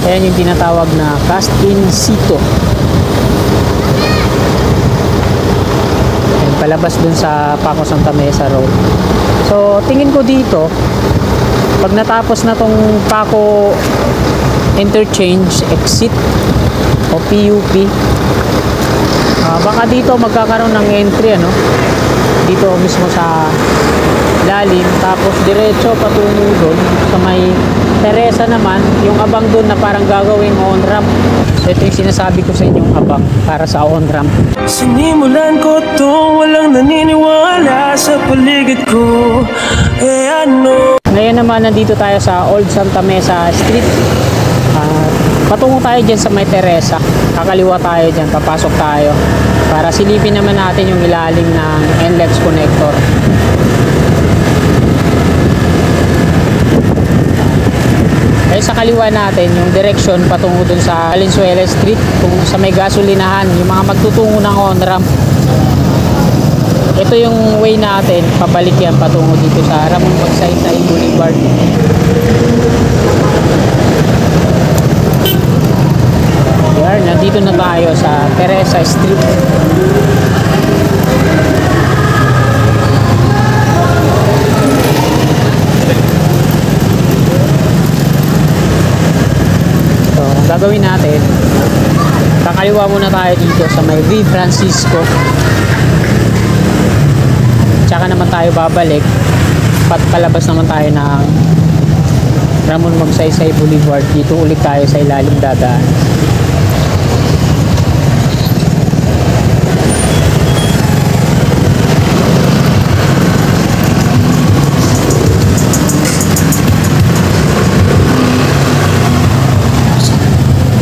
Ayan yung tinatawag na cast in situ. Ayan, palabas dun sa Paco Santa Mesa Road. So tingin ko dito, pag natapos na tong Paco Interchange Exit o PUP, baka dito magkakaroon ng entry, ano, dito mismo sa lalim, tapos diretso patungo doon sa may Teresa naman, yung abang doon na parang gagawing on ramp. So ito yung sinasabi ko sa inyong abang para sa on ramp. Sinimulan ko to, walang naniniwala sa paligid ko. Ano? Ngayon naman nandito tayo sa Old Santa Mesa Street. Patungo tayo dyan sa may Teresa. Kakaliwa tayo dyan, papasok tayo para silipin naman natin yung ilalim ng NLEX connector. Kaya sa kaliwa natin yung direction patungo dun sa Valenzuela Street, kung sa may gasolinahan, yung mga magtutungo ng on ramp. Ito yung way natin, pabalik yan patungo dito sa Ramon Magsaysay Boulevard. Yan, nandito na tayo sa Teresa Street. So, gagawin natin, kakaliwa muna tayo dito sa may V. Francisco. Tsaka naman tayo babalik, palabas naman tayo ng Ramon Magsaysay Boulevard. Dito ulit tayo sa ilalim dadaan.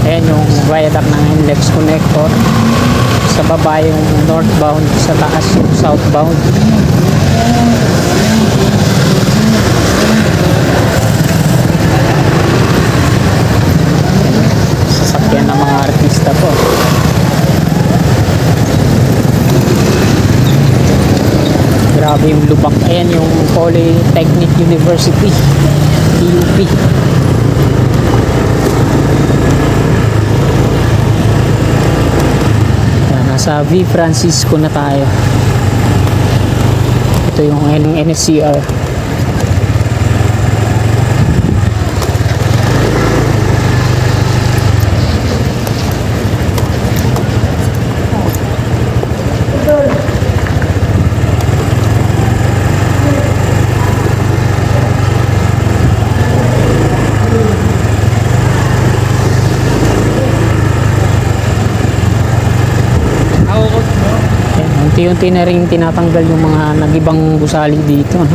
Ayan yung viaduct ng NLEX connector. Sa baba yung northbound, sa taas yung southbound. Sasakyan ng mga artista po. Grabe yung lubak. Ayan yung Polytechnic University, PUP. Nasa V. Francisco na tayo. Ito yung NSCR. Unti-unti na rin tinatanggal yung mga nagibang gusali dito, no?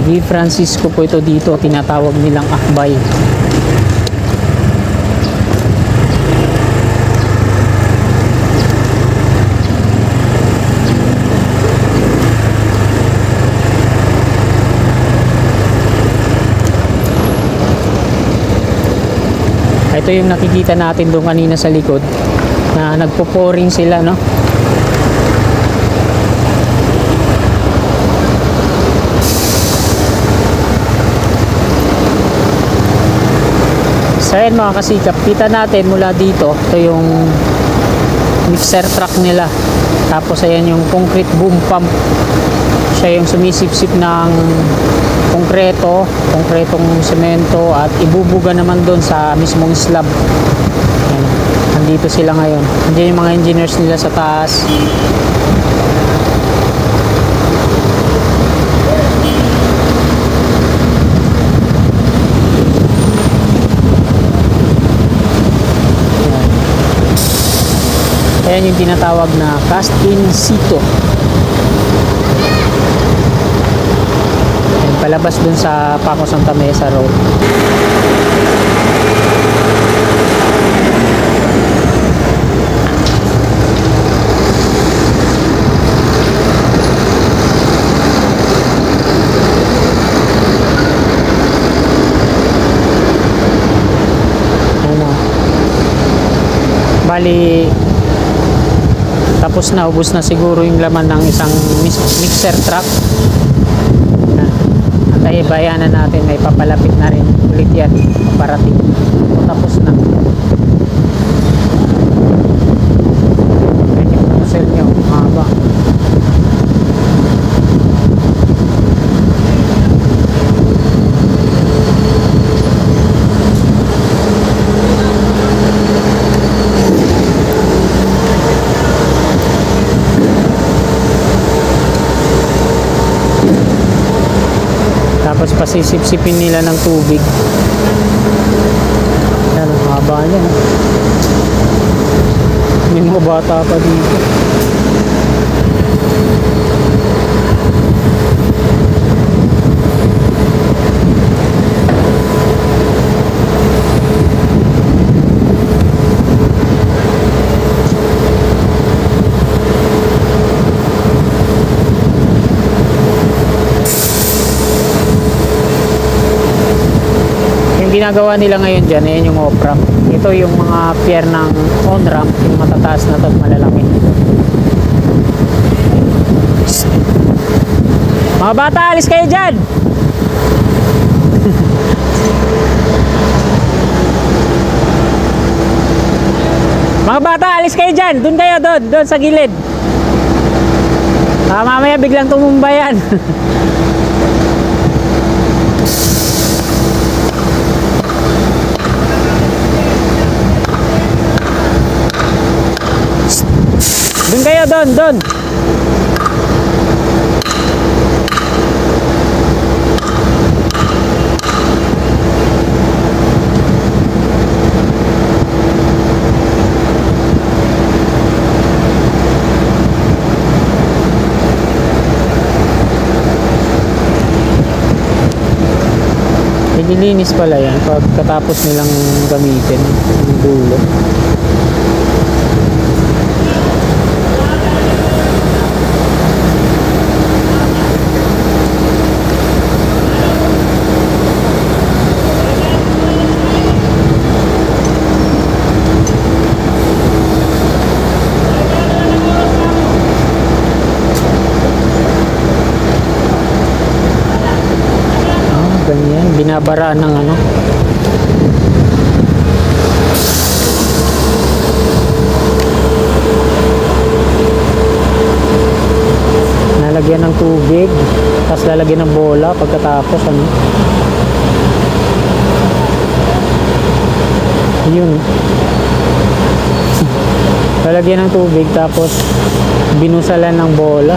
V. Francisco po ito dito, tinatawag nilang Akbay. Ito yung nakikita natin doon kanina sa likod na nagpo-pouring sila, no? So ayan mga kasikap, kita natin mula dito, ito yung mixer truck nila. Tapos ayan yung concrete boom pump. Siya yung sumisipsip ng konkretong semento at ibubuga naman doon sa mismong slab. Ayan. Nandito sila ngayon. Nandiyan yung mga engineers nila sa taas. Ayan yung tinatawag na cast in situ. Ayan, palabas dun sa Paco Santa Mesa Road. Bali, tapos na, ubos na siguro yung laman ng isang mixer truck. sa bayanan natin may papalapit na rin ulit yan parating. Tapos na yan yung nozzle nyo mahaba. Tapos pasisip-sipin nila ng tubig. Yan, ang haba niya. May mga bata pa dito. Ginagawa nila ngayon dyan, ayan yung off-ramp. Ito yung mga pier ng on-ramp, yung matataas na ito at malalaki. Mga bata, alis kayo dyan! Mga bata, alis kayo dyan! Doon kayo, doon sa gilid. Mamaya biglang tumumba yan. Doon kayo, doon. Nililinis pala yan pagkatapos nilang gamitin yung dulo. Ganyan, binabara ng ano. Lalagyan ng tubig, tapos lalagyan ng bola pagkatapos ano. Yun. Lalagyan ng tubig tapos binusalan ng bola.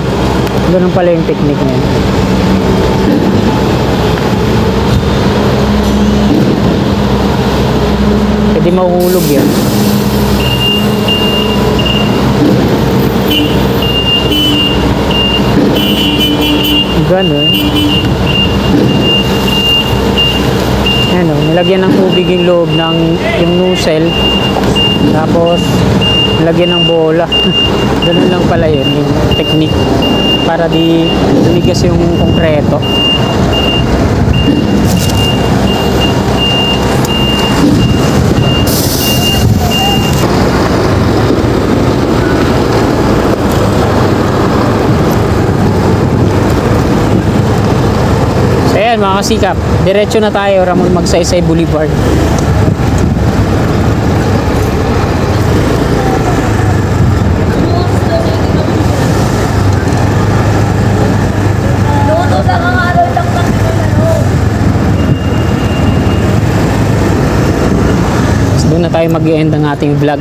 Ganun pala yung technique niya. Hindi mahuhulog yan. Ganun. Ano, nilagyan ng tubig yung loob ng yung nozzle. Tapos nilagyan ng bola. Ganun lang pala yun, yung technique. Para di tumigas yung konkreto. Ayan mga kasikap, diretso na tayo Ramon Magsaysay Boulevard. Doon na tayo mag-i-end ang ating vlog.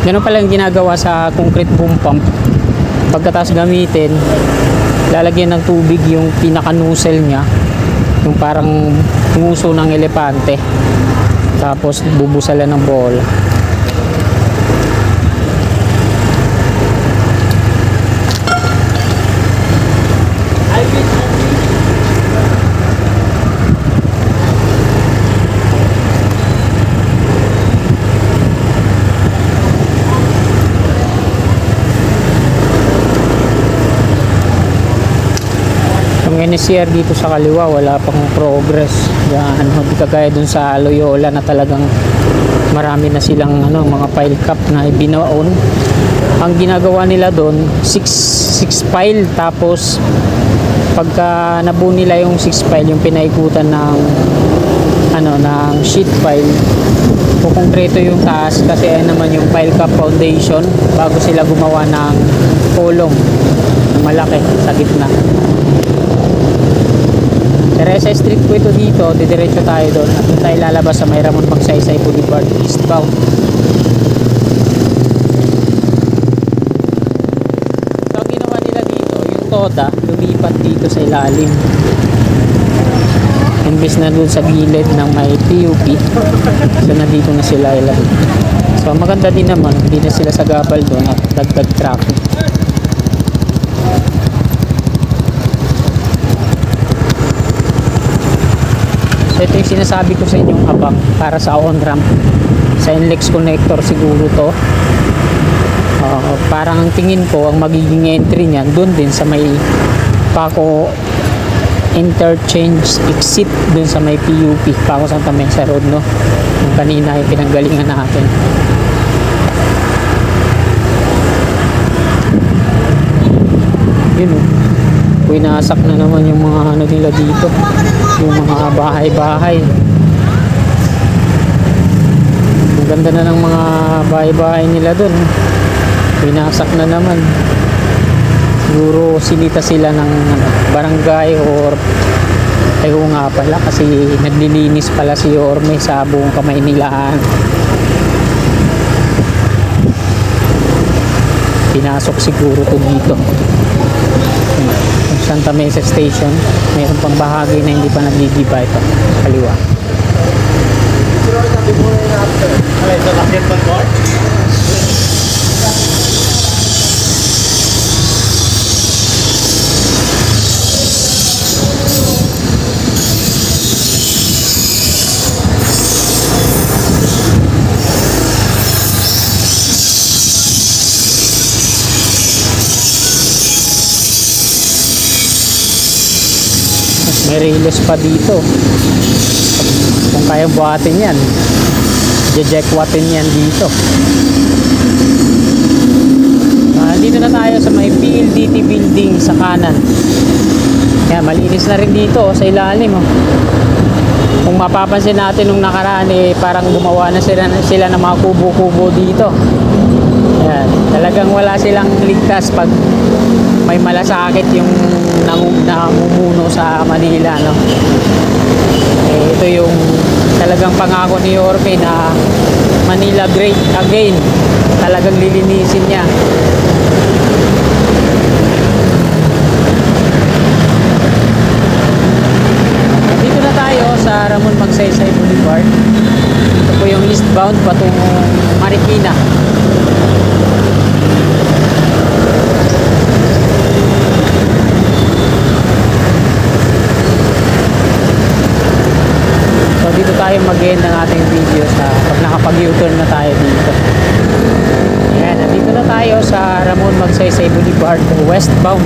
Ganun pala yung ginagawa sa concrete boom pump. Pagkatapos gamitin, lalagyan ng tubig yung pinaka-nozzle niya, yung parang nguso ng elepante, tapos bubusalan ng bola. NCR dito sa kaliwa wala pang progress yan, hindi kagaya dun sa Loyola na talagang marami na silang ano, mga pile cap na ibinaon. Ang ginagawa nila doon 6 pile tapos pagka nabuo nila yung 6 file, yung pinaikutan ng ng sheet file, kukongkreto yung taas kasi ay naman yung file cap foundation bago sila gumawa ng kolong malaki sa gitna. Teresa Street po ito dito, didiretso tayo doon at doon tayo lalabas sa may Ramon Magsaysay Boulevard eastbound. So ang ginawa nila dito, yung toda lumipat dito sa ilalim imbis na doon sa gilid ng may PUP. So nandito na sila ilalim. So maganda din naman, hindi na sila sa gabal doon at dagdag traffic. So ito yung sinasabi ko sa inyong abang para sa on-ramp sa NLEX connector siguro to. Parang ang tingin ko ang magiging entry niyan doon din sa may Paco interchange exit doon sa may PUP Paco Santa Mesa Road, no? Yung kanina yung pinanggalingan natin. Yun, oh. Winasak na naman yung mga nila dito, yung mga bahay-bahay. Ang ganda na ng mga bahay-bahay nila dun. Winasak na naman. Siguro sinita sila ng barangay or ayaw nga pala kasi naglilinis pala si Yorme sa buong Kamaynilaan. Pinasok siguro to dito. Santa Mesa Station, mayroon pang bahagi na hindi pa nagigiba ito kaliwa. May riles pa dito. Kung kaya buhatin yan, jejekwatin yan dito. Dito na tayo sa may PLDT building sa kanan. Kaya malinis na rin dito sa ilalim, oh. Kung mapapansin natin nung nakaraan, parang gumawa na sila ng mga kubo-kubo dito. Ayan, talagang wala silang ligtas pag may malasakit yung namumuno sa Manila, no? Ito yung talagang pangako ni Yorme na Manila great again. Talagang lilinisin niya. Dito na tayo sa Ramon Magsaysay Boulevard. Ito po yung eastbound patungong Marikina. So dito tayo mag-end ng ating video sa pag nakapag-U-turn na tayo dito. Ayan, nandito na tayo sa Ramon Magsaysay Boulevard westbound.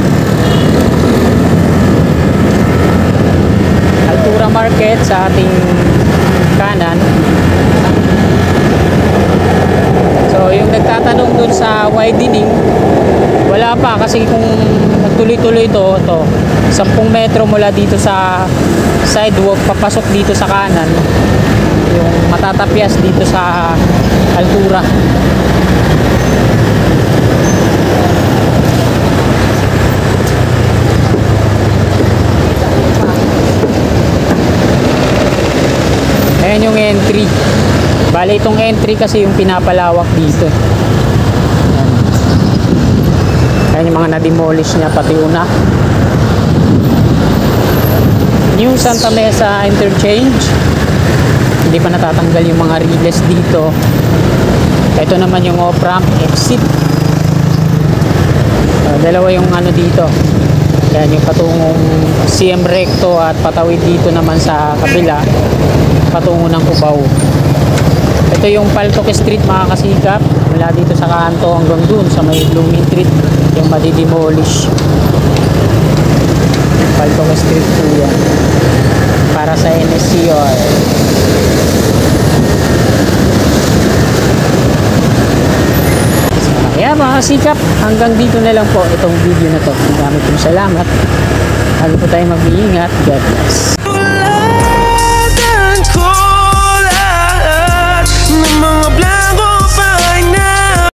Altura Market sa ating kanan. So yung nagtatanong dun sa widening, wala pa kasi kung nagtuloy-tuloy to 10 metro mula dito sa sidewalk papasok dito sa kanan, yung matatapyas dito sa altura. Ayan yung entry. Bale itong entry kasi yung pinapalawak dito. Ayan yung mga na-demolish niya pati una. New Santa Mesa Interchange, hindi pa natatanggal yung mga riles dito. Ito naman yung off-ramp exit. Dalawa yung dito. Yan yung patungong CM Recto at patawid dito naman sa kabila patungo ng Cubao. Ito yung Paltok Street, mga kasikap, mula dito sa kanto hanggang dun sa may Blooming Street yung madidemolish. Paltok Street po yan para sa NSCR. Kaya mga sikap, hanggang dito na lang po itong video na to. Maraming salamat. Lagi po tayo mag-iingat. God bless.